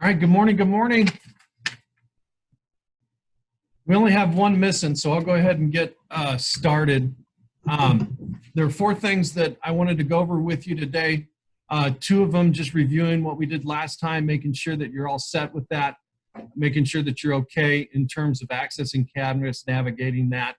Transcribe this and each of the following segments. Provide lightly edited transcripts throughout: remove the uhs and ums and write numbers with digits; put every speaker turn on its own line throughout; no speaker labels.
All right, good morning, good morning. We only have one missing, so I'll go ahead and get started. There are four things that I wanted to go over with you today. Two of them just reviewing what we did last time, making sure that you're all set with that, making sure that you're okay in terms of accessing Canvas, navigating that,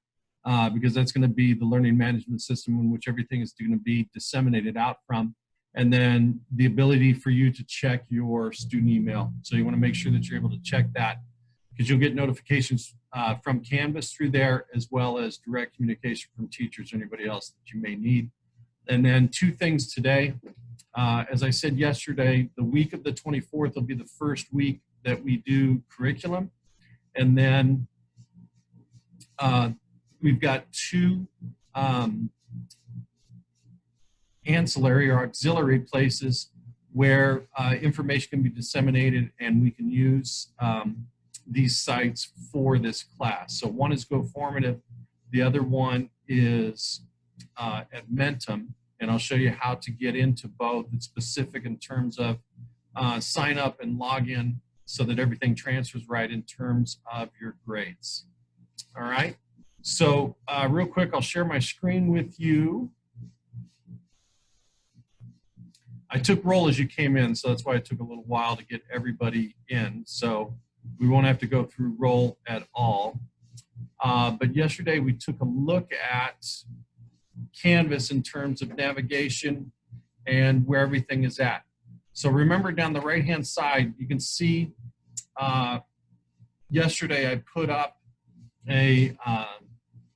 because that's going to be the learning management system in which everything is going to be disseminated out from. And then the ability for you to check your student email. So you want to make sure that you're able to check that because you'll get notifications from Canvas through there, as well as direct communication from teachers or anybody else that you may need. And then two things today. As I said yesterday, the week of the 24th will be the first week that we do curriculum. And then we've got two ancillary or auxiliary places where information can be disseminated, and we can use these sites for this class. So one is GoFormative, the other one is Edmentum, and I'll show you how to get into both. It's specific in terms of sign up and log in so that everything transfers right in terms of your grades. All right, so real quick, I'll share my screen with you. I took roll as you came in, so that's why it took a little while to get everybody in. So we won't have to go through roll at all. But yesterday we took a look at Canvas in terms of navigation and where everything is at. So remember down the right-hand side, you can see yesterday I put up a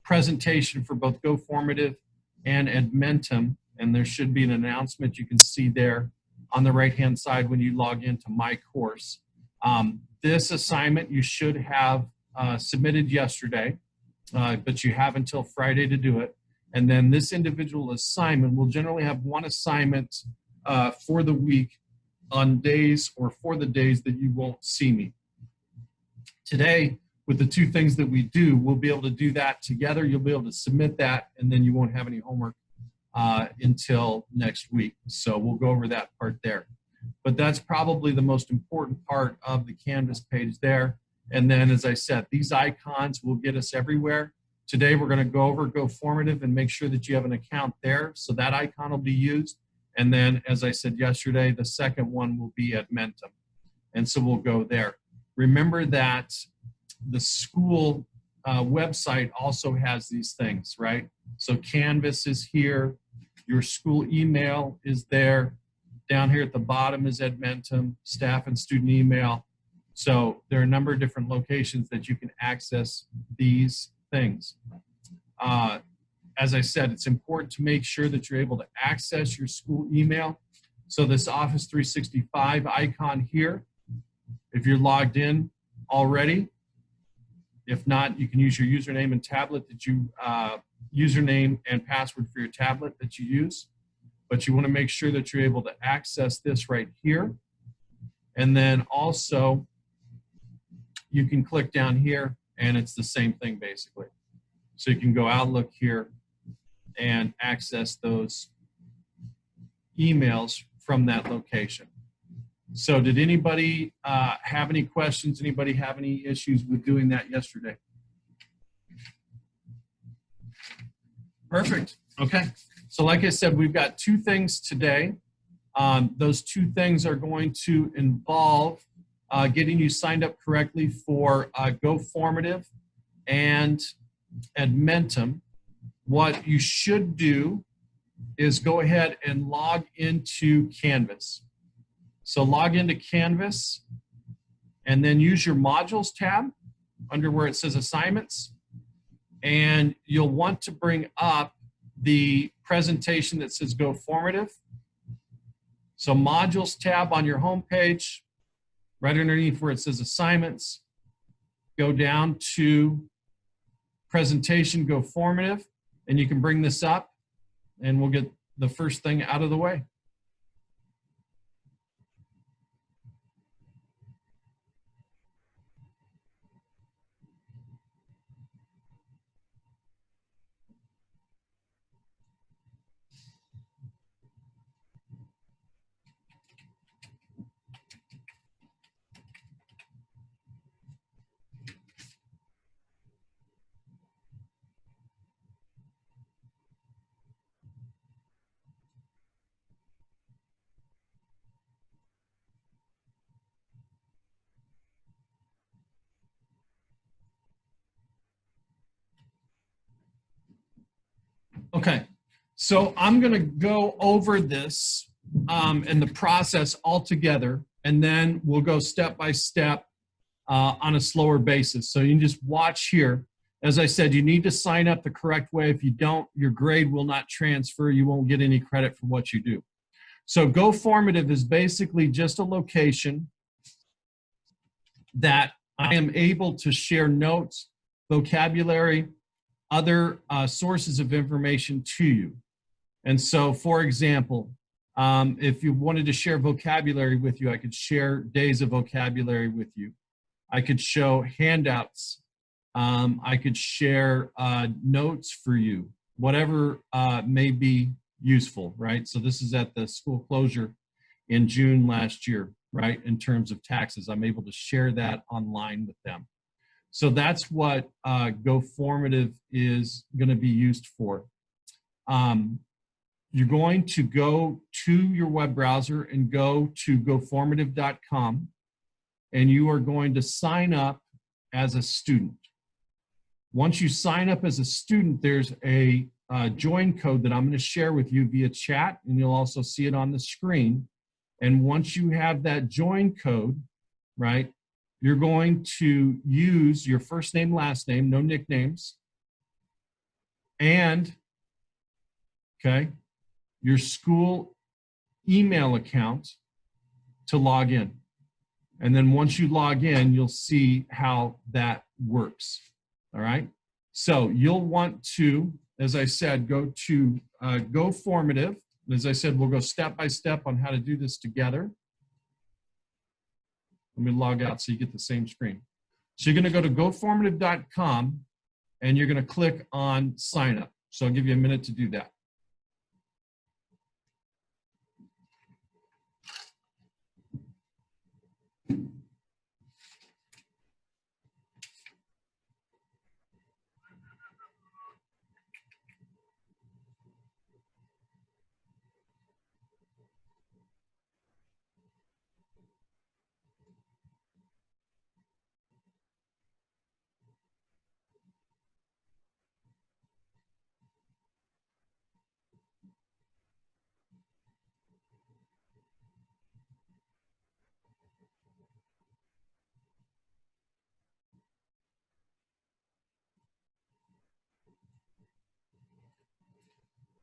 presentation for both GoFormative and Edmentum, and there should be an announcement you can see there on the right-hand side when you log into My Course. This assignment you should have submitted yesterday, but you have until Friday to do it. And then this individual assignment will generally have one assignment for the week on days or for the days that you won't see me. Today, with the two things that we do, we'll be able to do that together. You'll be able to submit that, and then you won't have any homework until next week. So we'll go over that part there. But that's probably the most important part of the Canvas page there. And then, as I said, these icons will get us everywhere. Today, we're going to go over GoFormative and make sure that you have an account there. So that icon will be used. And then, as I said yesterday, the second one will be Edmentum. And so we'll go there. Remember that the school website also has these things, right? So Canvas is here. Your school email is there. Down here at the bottom is Edmentum, staff and student email. So there are a number of different locations that you can access these things. As I said, it's important to make sure that you're able to access your school email. So this Office 365 icon here, if you're logged in already, if not, you can use your username and tablet that you username and password for your tablet that you use. But you want to make sure that you're able to access this right here. And then also, you can click down here, and it's the same thing basically. So you can go Outlook here and access those emails from that location. So did anybody have any questions? Anybody have any issues with doing that yesterday? Perfect. Okay. So like I said, we've got two things today. Those two things are going to involve getting you signed up correctly for GoFormative and Edmentum. What you should do is go ahead and log into Canvas. So log into Canvas and then use your modules tab under where it says assignments. And you'll want to bring up the presentation that says GoFormative. So modules tab on your home page, right underneath where it says assignments, go down to presentation GoFormative, and you can bring this up and we'll get the first thing out of the way. Okay, so I'm going to go over this and the process all together, and then we'll go step by step on a slower basis. So you can just watch here. As I said, you need to sign up the correct way. If you don't, your grade will not transfer. You won't get any credit for what you do. So GoFormative is basically just a location that I am able to share notes, vocabulary, other sources of information to you. And so, for example, if you wanted to share vocabulary with you, I could share days of vocabulary with you. I could show handouts. I could share notes for you, whatever may be useful, right? So this is at the school closure in June last year, right? In terms of taxes, I'm able to share that online with them. So that's what GoFormative is going to be used for. You're going to go to your web browser and go to GoFormative.com, and you are going to sign up as a student. Once you sign up as a student, there's a join code that I'm going to share with you via chat, and you'll also see it on the screen. And once you have that join code, right, you're going to use your first name, last name, no nicknames, and, okay, your school email account to log in. And then once you log in, you'll see how that works. All right. So you'll want to, as I said, go to GoFormative. As I said, we'll go step by step on how to do this together. Let me log out so you get the same screen. So you're going to go to GoFormative.com and you're going to click on sign up. So I'll give you a minute to do that.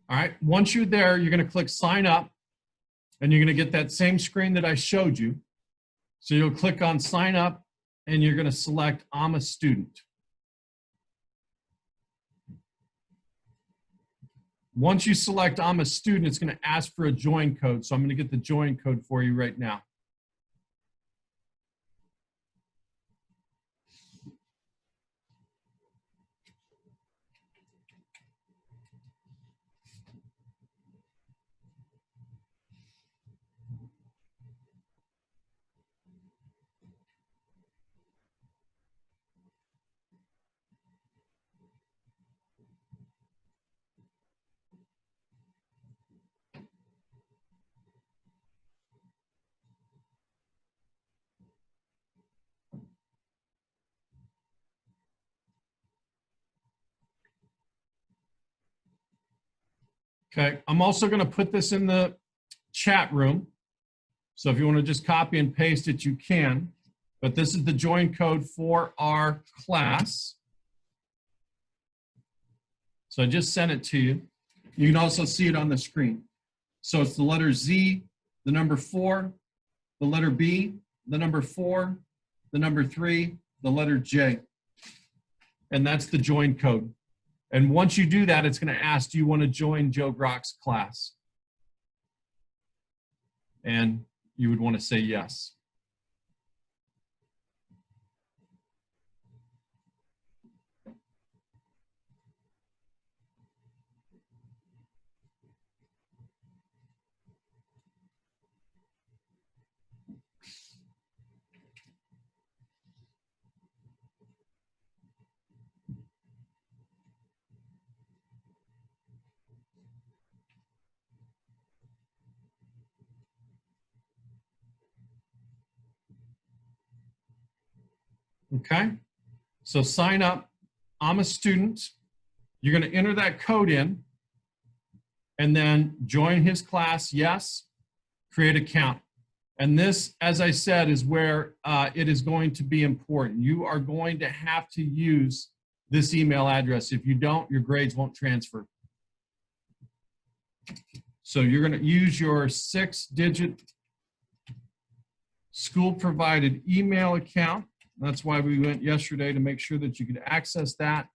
All right, once you're there, you're going to click sign up, and you're going to get that same screen that I showed you. So you'll click on sign up, and you're going to select I'm a student. Once you select I'm a student, it's going to ask for a join code. So I'm going to get the join code for you right now. Okay, I'm also going to put this in the chat room. So if you want to just copy and paste it, you can. But this is the join code for our class. So I just sent it to you. You can also see it on the screen. So it's the letter Z, the number 4, the letter B, the number 4, the number 3, the letter J. And that's the join code. And once you do that, it's going to ask, do you want to join Joe Grock's class? And you would want to say yes. Okay, so sign up. I'm a student. You're going to enter that code in. and then join his class, yes, create account. And this, as I said, is where it is going to be important. You are going to have to use this email address. If you don't, your grades won't transfer. So you're going to use your 6-digit school-provided email account. That's why we went yesterday, to make sure that you could access that.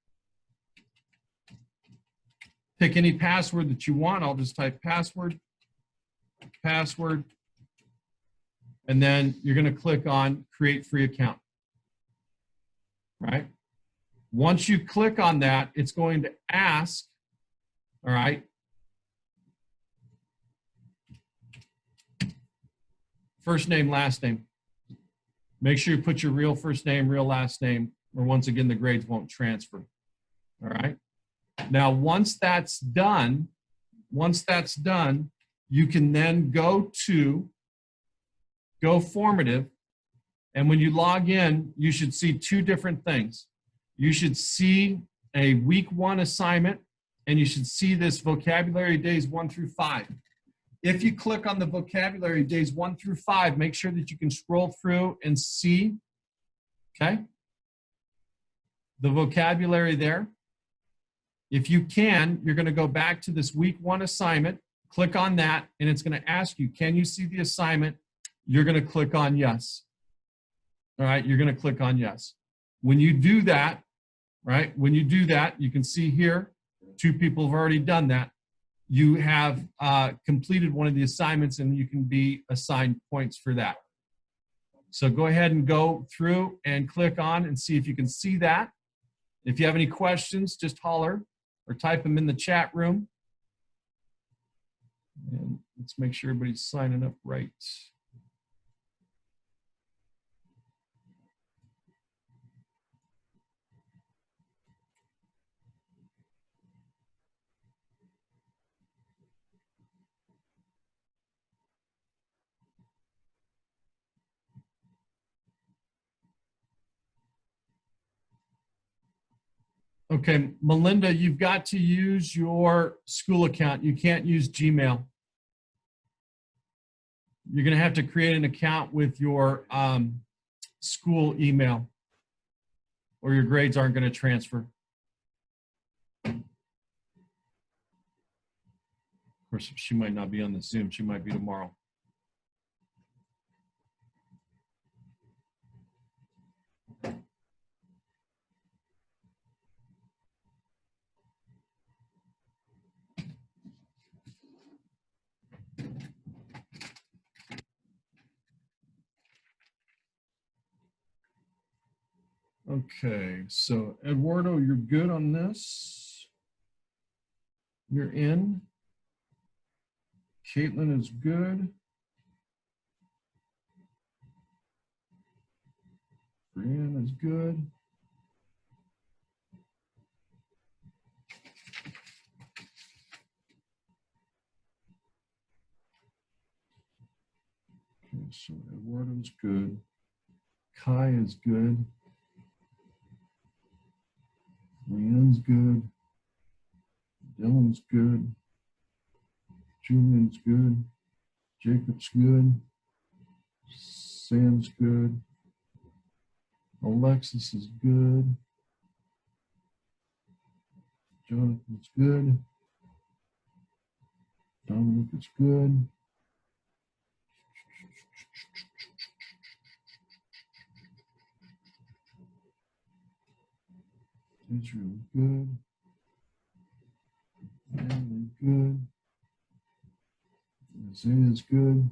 Pick any password that you want. I'll just type password, and then you're going to click on create free account. Right? Once you click on that, it's going to ask, all right, first name, last name. Make sure you put your real first name, real last name, or once again, the grades won't transfer. All right. Now, once that's done, you can then go to GoFormative, and when you log in, you should see two different things. You should see a week 1 assignment, and you should see this vocabulary days 1 through 5. If you click on the vocabulary days 1 through 5, make sure that you can scroll through and see, okay, the vocabulary there. If you can, you're going to go back to this week 1 assignment, click on that, and it's going to ask you, can you see the assignment? You're going to click on yes. All right, you're going to click on yes. When you do that, right, when you do that, you can see here, 2 people have already done that. You have completed one of the assignments, and you can be assigned points for that. So go ahead and go through and click on and see if you can see that. If you have any questions, just holler or type them in the chat room. And let's make sure everybody's signing up right. Okay, Melinda, you've got to use your school account. You can't use Gmail. You're going to have to create an account with your school email, or your grades aren't going to transfer. Of course, she might not be on the Zoom. She might be tomorrow. Okay, so Eduardo, you're good on this. You're in. Caitlin is good. Brianne is good. Okay, so Eduardo's good. Kai is good. Brianne's good. Dylan's good. Julian's good. Jacob's good. Sam's good. Alexis is good. Jonathan's good. Dominic is good. Israel good. Emily good. Isaiah's good.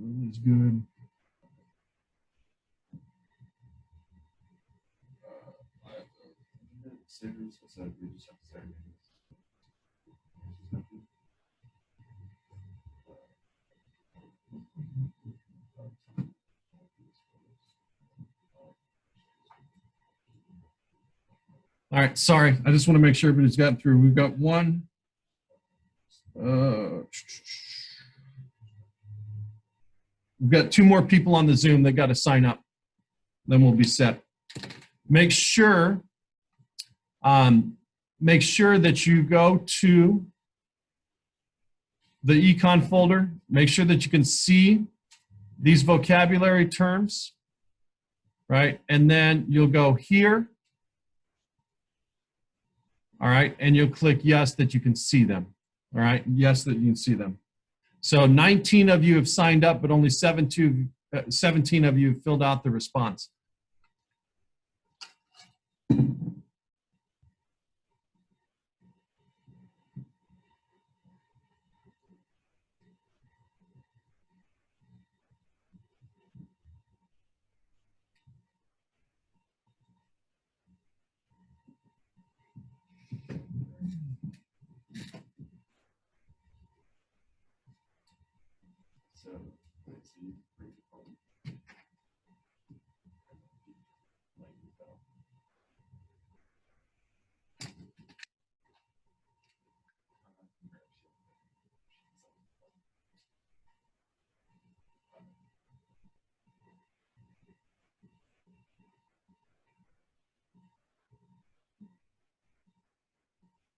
Lily's good. All right, sorry. I just want to make sure everybody's gotten through. We've got one. We've got 2 more people on the Zoom that got to sign up. Then we'll be set. Make sure that you go to the econ folder. Make sure that you can see these vocabulary terms, right? And then you'll go here. All right, and you'll click yes that you can see them. All right, yes that you can see them. So 19 of you have signed up, but only 17 of you have filled out the response.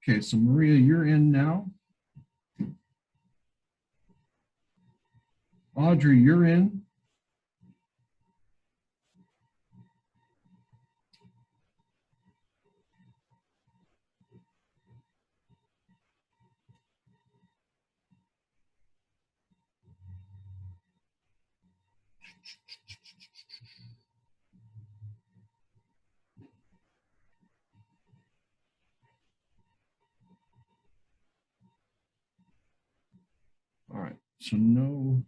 Okay, so Maria, you're in now. Audrey, you're in. All right, so no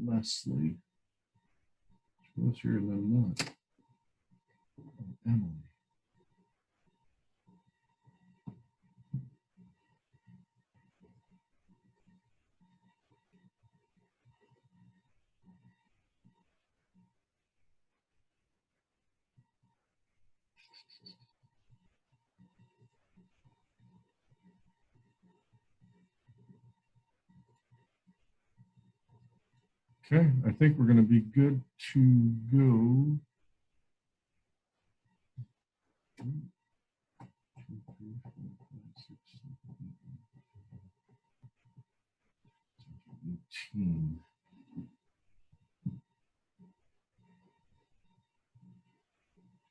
Leslie. What's your little not? Emily. Okay, I think we're going to be good to go.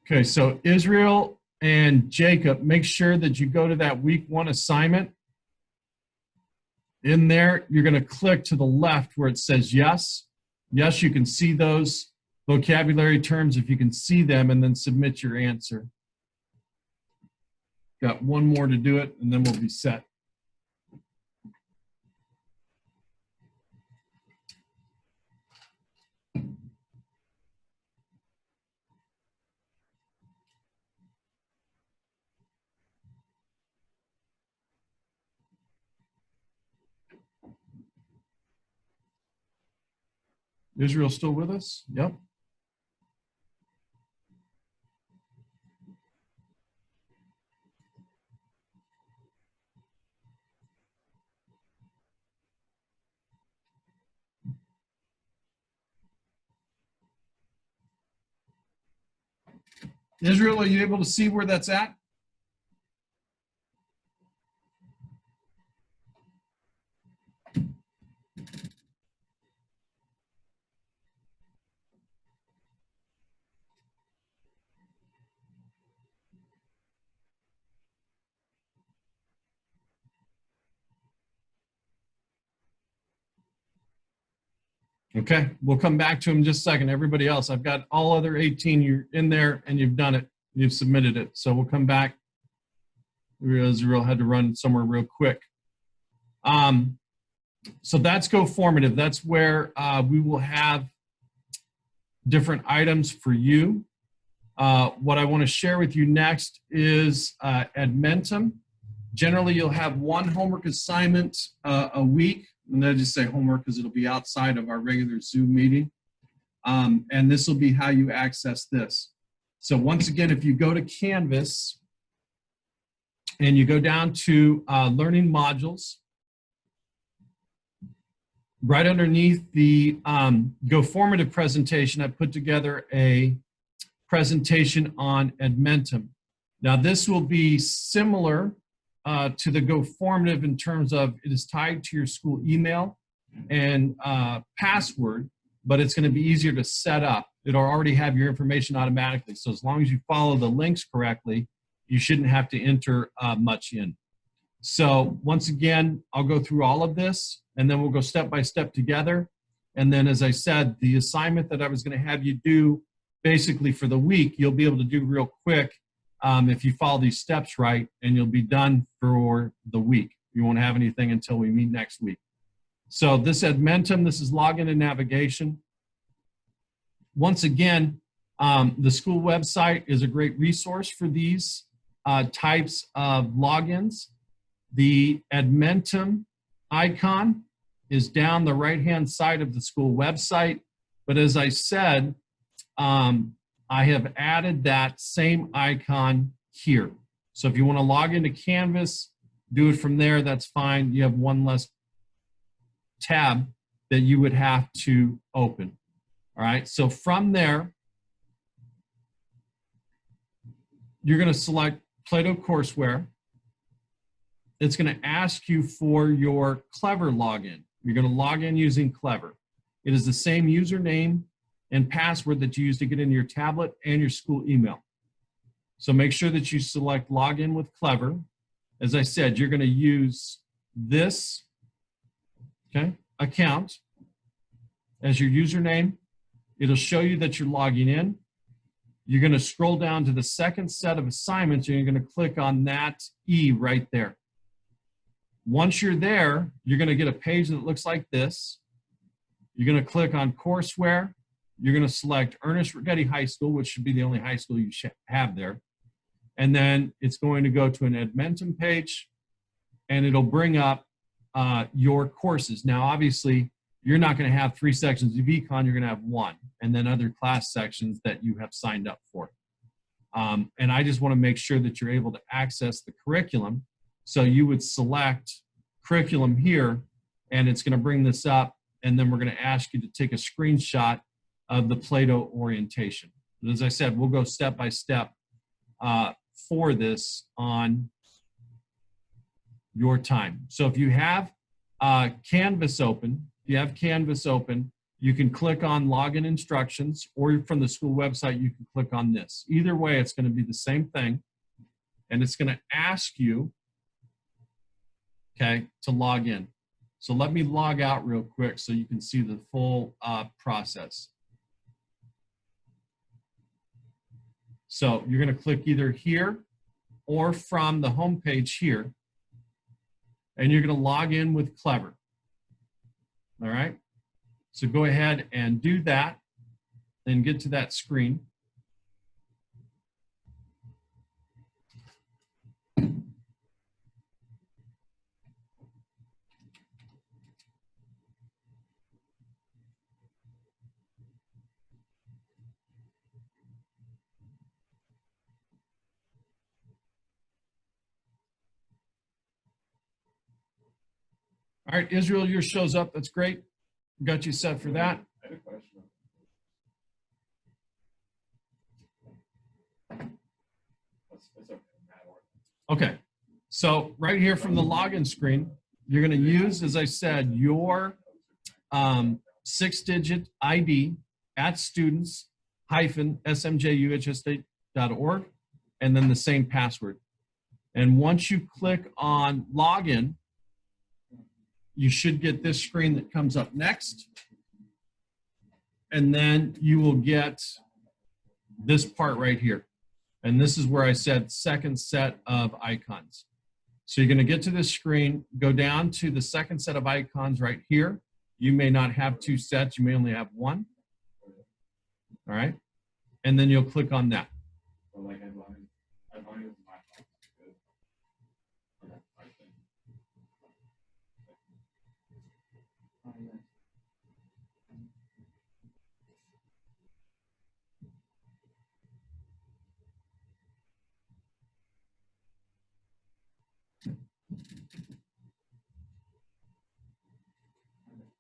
Okay, so Israel and Jacob, make sure that you go to that week 1 assignment. In there, you're going to click to the left where it says yes. Yes, you can see those vocabulary terms if you can see them, and then submit your answer. Got 1 more to do it, and then we'll be set. Israel still with us? Yep. Israel, are you able to see where that's at? Okay, we'll come back to him in just a second. Everybody else, I've got all other 18. You're in there and you've done it. You've submitted it. So we'll come back. Israel had to run somewhere real quick. So that's GoFormative. That's where we will have different items for you. What I want to share with you next is Edmentum. Generally, you'll have 1 homework assignment a week. And I just say homework because it'll be outside of our regular Zoom meeting. And this will be how you access this. So once again, if you go to Canvas and you go down to Learning Modules, right underneath the GoFormative presentation, I put together a presentation on Edmentum. Now this will be similar to the GoFormative in terms of it is tied to your school email and password, but it's going to be easier to set up. It'll already have your information automatically. So as long as you follow the links correctly, you shouldn't have to enter much in. So once again, I'll go through all of this and then we'll go step by step together. And then as I said, the assignment that I was going to have you do basically for the week, you'll be able to do real quick if you follow these steps right, and you'll be done for the week. You won't have anything until we meet next week. So this Edmentum, this is login and navigation. Once again, the school website is a great resource for these types of logins. The Edmentum icon is down the right-hand side of the school website. But as I said, I have added that same icon here. So if you want to log into Canvas, do it from there, that's fine. You have one less tab that you would have to open. All right, so from there, you're going to select Play-Doh Courseware. It's going to ask you for your Clever login. You're going to log in using Clever. It is the same username and password that you use to get into your tablet and your school email. So make sure that you select Login with Clever. As I said, you're going to use this account as your username. It'll show you that you're logging in. You're going to scroll down to the second set of assignments and you're going to click on that E right there. Once you're there, you're going to get a page that looks like this. You're going to click on Courseware. You're going to select Ernest Rigetti High School, which should be the only high school you should have there. And then it's going to go to an Edmentum page, and it'll bring up your courses. Now, obviously, you're not going to have 3 sections of econ. You're going to have 1, and then other class sections that you have signed up for. And I just want to make sure that you're able to access the curriculum. So you would select curriculum here, and it's going to bring this up, and then we're going to ask you to take a screenshot of the Play-Doh orientation. But as I said, we'll go step by step for this on your time. So if you have Canvas open, you can click on login instructions, or from the school website, you can click on this. Either way, it's going to be the same thing, and it's going to ask you, to log in. So let me log out real quick so you can see the full process. So you're going to click either here or from the home page here, and you're going to log in with Clever. All right, so go ahead and do that and get to that screen. All right, Israel, yours shows up. That's great. Got you set for that.
I have a question. It's okay.
Okay, so right here from the login screen, you're going to use, as I said, your 6-digit ID at students-smjuhstate.org, and then the same password. And once you click on login, you should get this screen that comes up next. And then you will get this part right here. And this is where I said second set of icons. So you're going to get to this screen, go down to the second set of icons right here. You may not have 2 sets, you may only have 1. All right. And then you'll click on that.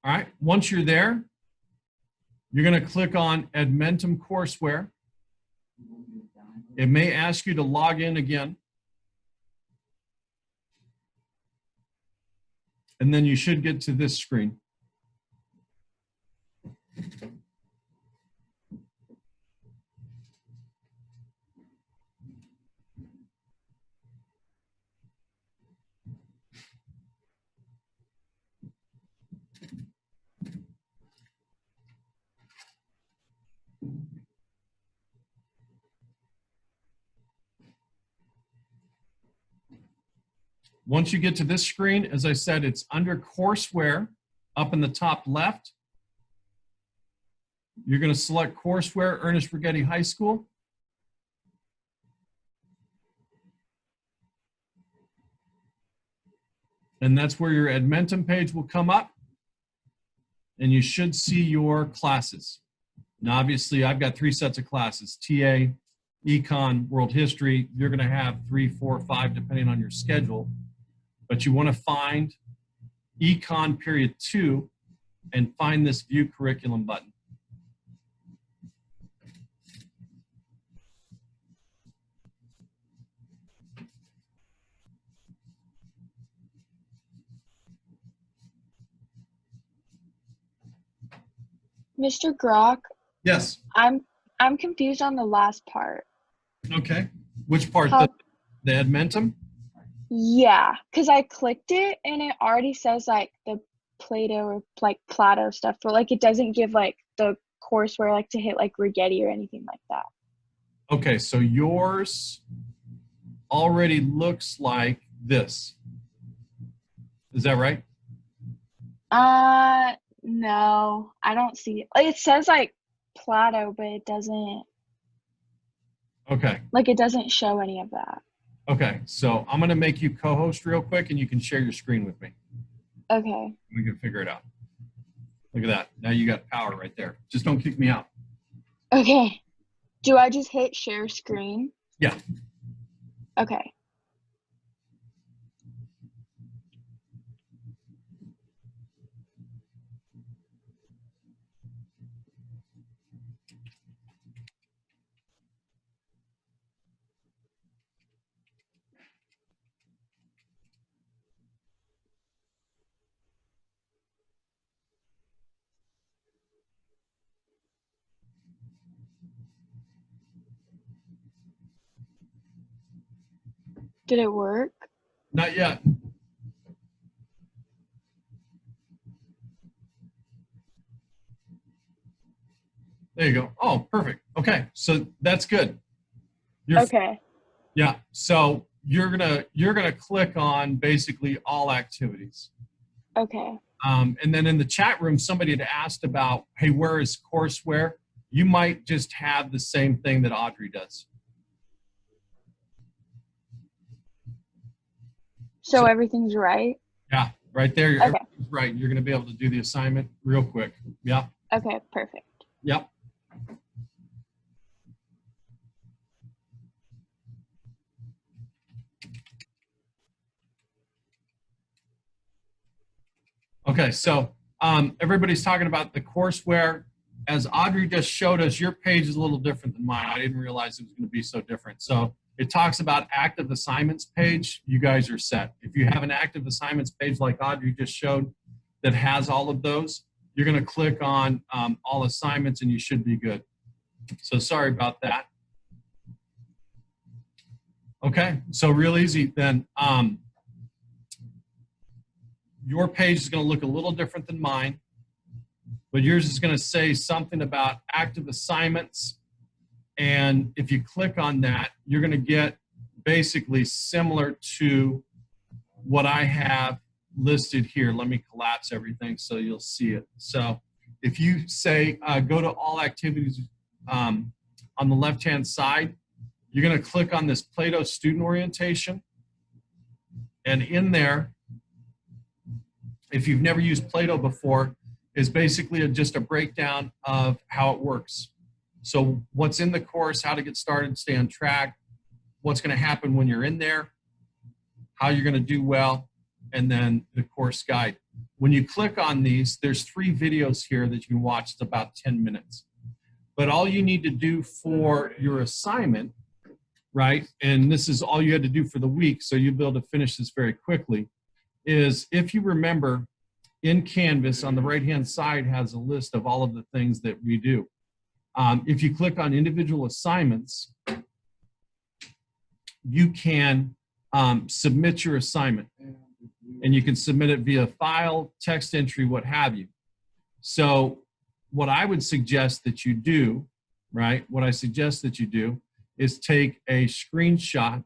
All right, once you're there, you're going to click on Edmentum Courseware. It may ask you to log in again. And then you should get to this screen. Once you get to this screen, as I said, it's under Courseware up in the top left. You're going to select Courseware, Ernest Rigetti High School. And that's where your Edmentum page will come up. And you should see your classes. Now, obviously, I've got 3 sets of classes, TA, Econ, World History. You're going to have 3, 4, 5, depending on your schedule. But you want to find Econ period 2 and find this View Curriculum button.
Mr. Grock,
Yes.
I'm confused on the last part.
Okay. Which part?
How-
The Edmentum?
Yeah, because I clicked it and it already says like the Play-Doh or like Plato stuff, but like it doesn't give like the courseware like to hit like Rigetti or anything like that.
Okay, so yours already looks like this. Is that right?
No, I don't see it. Like, it says like Plato, but it doesn't
Okay.
like it doesn't show any of that.
Okay, so I'm going to make you co-host real quick and you can share your screen with me.
Okay.
We can figure it out. Look at that. Now you got power right there. Just don't kick me out.
Okay. Do I just hit share screen?
Yeah.
Okay. Did it work?
Not yet. There you go. Oh, perfect. Okay, so that's good.
Okay.
Yeah. So you're gonna click on basically all activities.
Okay.
And then in the chat room, somebody had asked about, hey, where is courseware? You might just have the same thing that Audrey does.
So everything's right?
Yeah, right there.
Okay.
Everything's right. You're going to be able to do the assignment real quick. Yeah.
Okay, perfect.
Yep. Okay, so everybody's talking about the courseware. As Audrey just showed us, your page is a little different than mine. I didn't realize it was going to be so different. So it talks about active assignments page. You guys are set. If you have an active assignments page like Audrey just showed that has all of those, you're going to click on all assignments and you should be good. So sorry about that. Okay, so real easy then. Your page is going to look a little different than mine, but yours is going to say something about active assignments. And if you click on that, you're going to get basically similar to what I have listed here. Let me collapse everything so you'll see it. So if you say go to all activities on the left-hand side, you're going to click on this Play-Doh student orientation. And in there, if you've never used Play-Doh before, is basically just a breakdown of how it works. So what's in the course, how to get started, stay on track, what's going to happen when you're in there, how you're going to do well, and then the course guide. When you click on these, there's 3 videos here that you can watch. It's about 10 minutes. But all you need to do for your assignment, right, and this is all you had to do for the week, so you'll be able to finish this very quickly, is if you remember, in Canvas on the right-hand side has a list of all of the things that we do. If you click on individual assignments, you can submit your assignment, and you can submit it via file, text entry, what have you. So what I would suggest that you do, right, what I suggest that you do is take a screenshot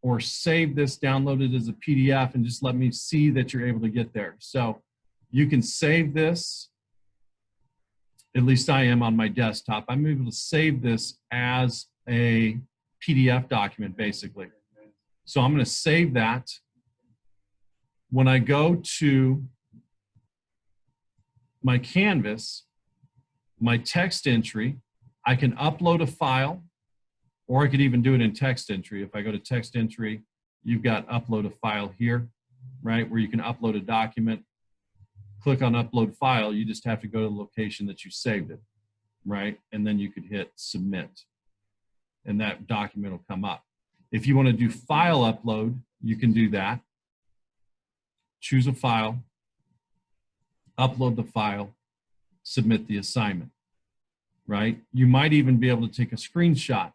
or save this, download it as a PDF, and just let me see that you're able to get there. So you can save this, at least I am on my desktop. I'm able to save this as a PDF document, basically. So I'm going to save that. When I go to my Canvas, my text entry, I can upload a file, or I could even do it in text entry. If I go to text entry, you've got upload a file here, right, where you can upload a document. Click on upload file, you just have to go to the location that you saved it, right? And then you could hit submit, and that document will come up. If you want to do file upload, you can do that. Choose a file, upload the file, submit the assignment, right? You might even be able to take a screenshot.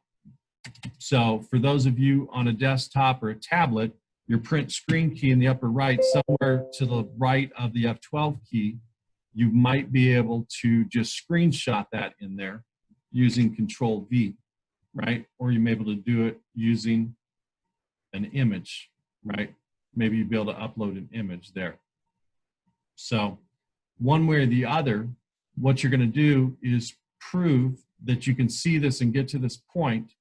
So for those of you on a desktop or a tablet, your print screen key in the upper right, somewhere to the right of the F12 key, you might be able to just screenshot that in there using Control V, right? Or you may be able to do it using an image, right? Maybe you'd be able to upload an image there. So one way or the other, what you're going to do is prove that you can see this and get to this point,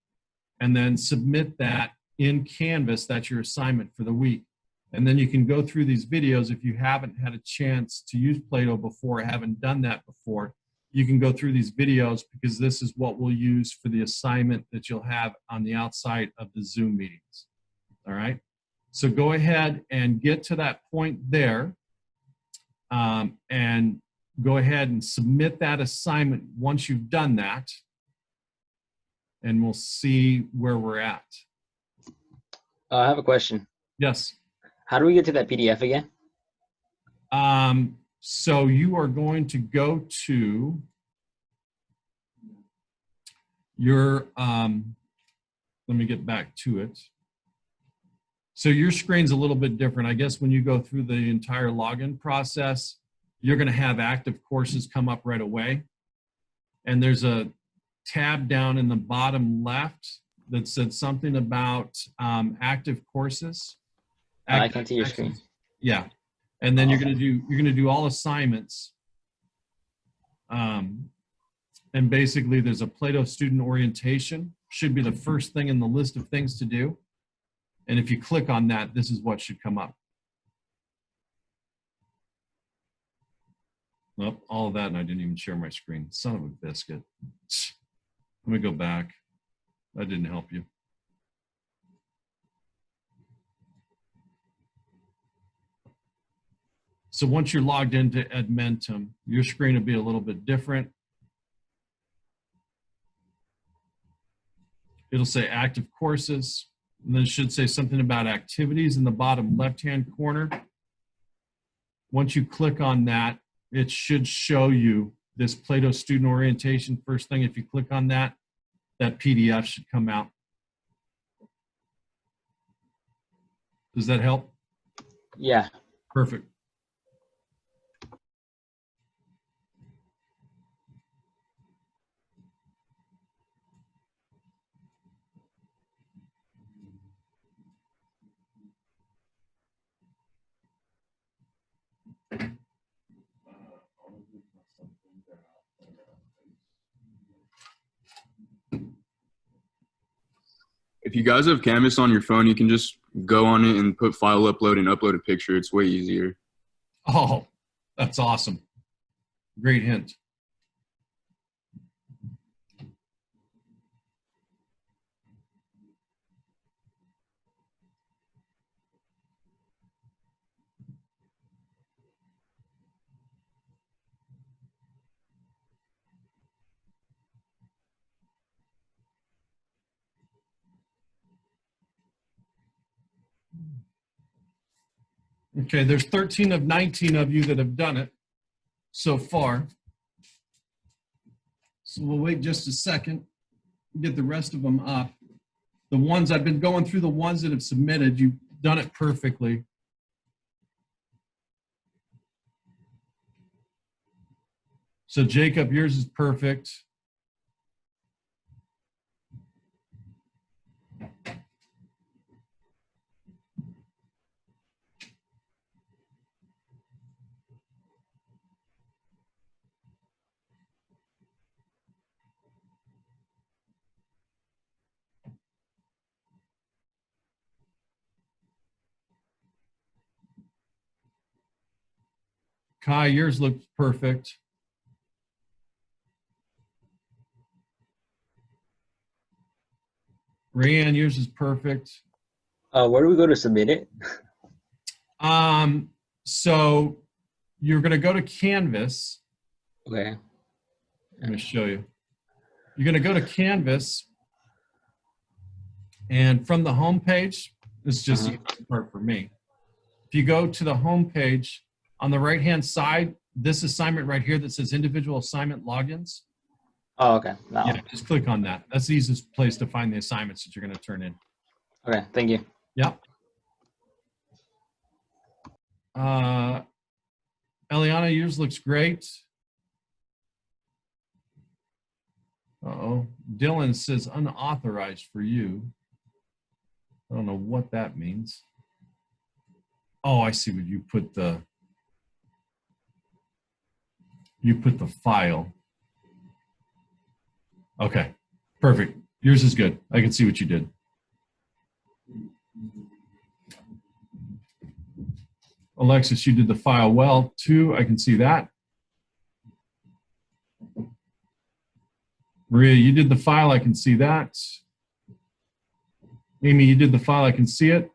and then submit that in Canvas. That's your assignment for the week. And then you can go through these videos. If you haven't had a chance to use Play-Doh before, haven't done that before, you can go through these videos, because this is what we'll use for the assignment that you'll have on the outside of the Zoom meetings. All right? So go ahead and get to that point there, and go ahead and submit that assignment once you've done that, and we'll see where we're at.
I have a question.
Yes.
How do we get to that PDF again?
So you are going to go to your, let me get back to it. So your screen's a little bit different. I guess when you go through the entire login process, you're going to have active courses come up right away. And there's a tab down in the bottom left that said something about active courses.
I can't see your screen.
Yeah. And then you're going to do all assignments. And basically there's a Play-Doh student orientation, should be the first thing in the list of things to do. And if you click on that, this is what should come up. Nope, all of that, and I didn't even share my screen. Son of a biscuit. Let me go back. That didn't help you. So once you're logged into Edmentum, your screen will be a little bit different. It'll say active courses, and then it should say something about activities in the bottom left-hand corner. Once you click on that, it should show you this Play-Doh student orientation. First thing, if you click on that, that PDF should come out. Does that help?
Yeah.
Perfect.
If you guys have Canvas on your phone, you can just go on it and put file upload and upload a picture. It's way easier.
Oh, that's awesome. Great hint. Okay, there's 13 of 19 of you that have done it so far. So we'll wait just a second, get the rest of them up. The ones, I've been going through the ones that have submitted, you've done it perfectly. So Jacob, yours is perfect. Kai, yours looks perfect. Rayanne, yours is perfect.
Where do we go to submit it?
So you're going to go to Canvas.
Okay.
I'm going to show you. You're going to go to Canvas, and from the home page, this is just the easy part for me. If you go to the home page, on the right-hand side, this assignment right here that says individual assignment logins.
Oh, okay. No.
Yeah, just click on that. That's the easiest place to find the assignments that you're going to turn in.
Okay, thank you.
Yep. Eliana, yours looks great. Uh-oh. Dylan says unauthorized for you. I don't know what that means. Oh, I see what you put the file. Okay, perfect. Yours is good. I can see what you did. Alexis, you did the file well too. I can see that. Maria, you did the file. I can see that. Amy, you did the file. I can see it.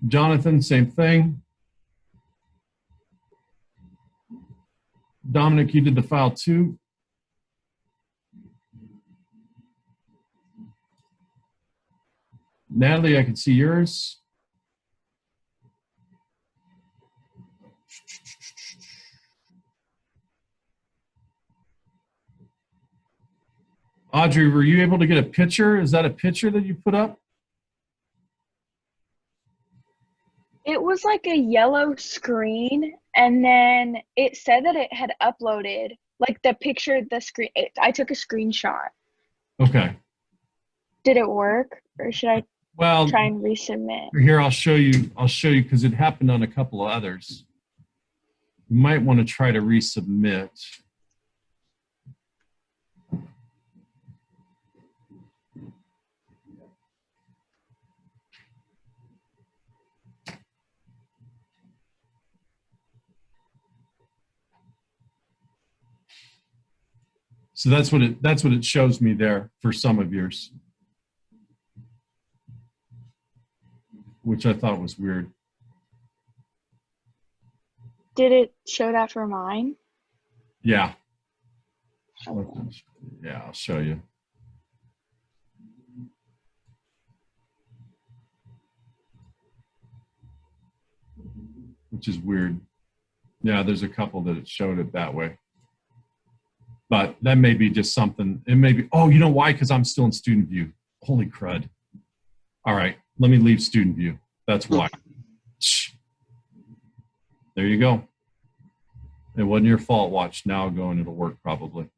Jonathan, same thing. Dominic, you did the file too. Natalie, I can see yours. Audrey, were you able to get a picture? Is that a picture that you put up?
It was like a yellow screen, and then it said that it had uploaded, like the picture, the screen. I took a screenshot.
Okay.
Did it work, or should I
Well,
try and resubmit?
here, I'll show you because it happened on a couple of others. You might want to try to resubmit. So that's what it shows me there for some of yours, which I thought was weird.
Did it show that for mine?
Yeah.
Okay.
Yeah, I'll show you. Which is weird. Yeah, there's a couple that it showed it that way. But that may be just something. It may be, oh, you know why? Because I'm still in student view. Holy crud. All right, let me leave student view. That's why. There you go. It wasn't your fault. Watch, now I'll go and it'll work probably.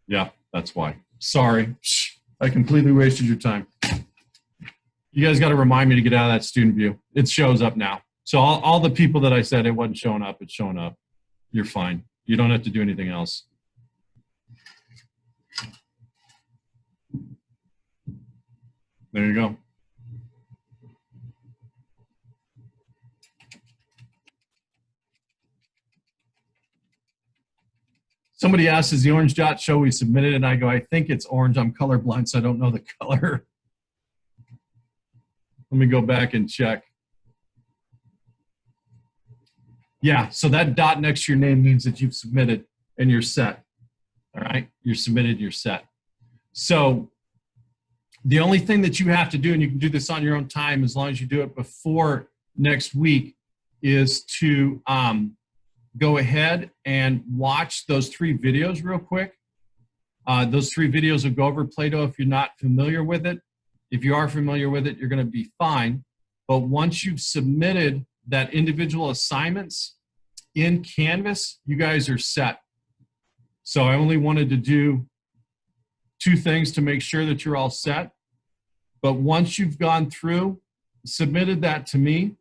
Yeah, that's why. Sorry. I completely wasted your time. You guys got to remind me to get out of that student view. It shows up now. So all the people that I said it wasn't showing up, it's showing up. You're fine. You don't have to do anything else. There you go. Somebody asked, is the orange dot show we submitted? And I go, I think it's orange. I'm colorblind, so I don't know the color. Let me go back and check. Yeah, so that dot next to your name means that you've submitted and you're set. All right, you're submitted, you're set. So the only thing that you have to do, and you can do this on your own time as long as you do it before next week, is to go ahead and watch those 3 videos real quick. Those 3 videos will go over Play-Doh if you're not familiar with it. If you are familiar with it, you're going to be fine. But once you've submitted that individual assignments in Canvas, you guys are set. So I only wanted to do 2 things to make sure that you're all set. But once you've gone through, submitted that to me,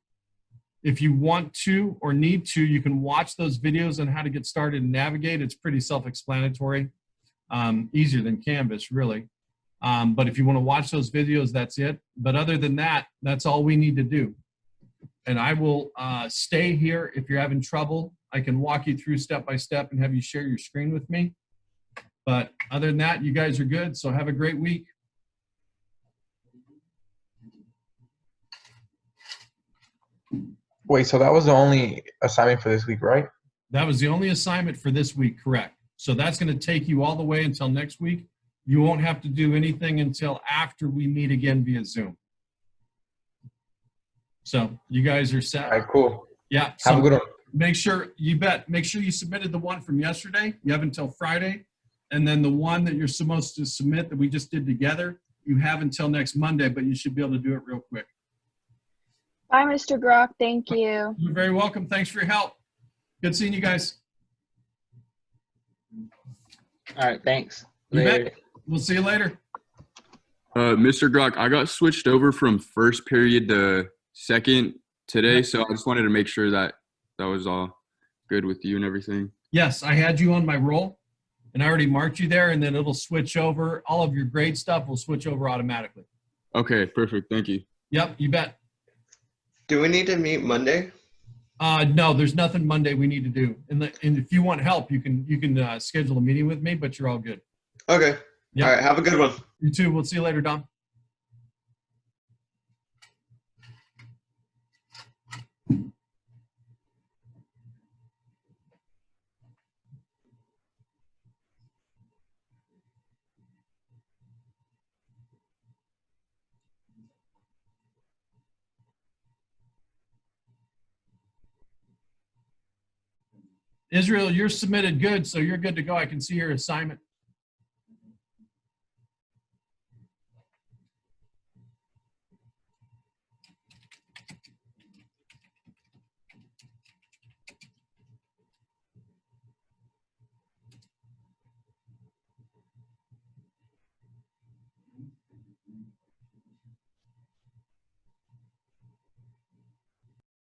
if you want to or need to, you can watch those videos on how to get started and navigate. It's pretty self-explanatory, easier than Canvas, really. But if you want to watch those videos, that's it. But other than that, that's all we need to do. And I will stay here. If you're having trouble, I can walk you through step by step and have you share your screen with me. But other than that, you guys are good. So have a great week.
Wait, so that was the only assignment for this week, right?
That was the only assignment for this week, correct. So that's going to take you all the way until next week. You won't have to do anything until after we meet again via Zoom. So you guys are set.
All right, cool.
Yeah.
Have a good one.
Make sure you submitted the one from yesterday. You have until Friday. And then the one that you're supposed to submit that we just did together, you have until next Monday, but you should be able to do it real quick.
Bye, Mr. Grock. Thank you.
You're very welcome. Thanks for your help. Good seeing you guys.
All right, thanks.
You
Later.
bet. We'll see you later.
Mr. Grock, I got switched over from first period to second today, so I just wanted to make sure that that was all good with you and everything.
Yes, I had you on my roll, and I already marked you there, and then it'll switch over. All of your grade stuff will switch over automatically.
Okay, perfect. Thank you.
Yep, you bet.
Do we need to meet Monday?
No, there's nothing Monday we need to do. And if you want help, you can schedule a meeting with me, but you're all good.
Okay.
Yep.
All right. Have a good one.
You too. We'll see you later, Dom. Israel, you're submitted good, so you're good to go. I can see your assignment.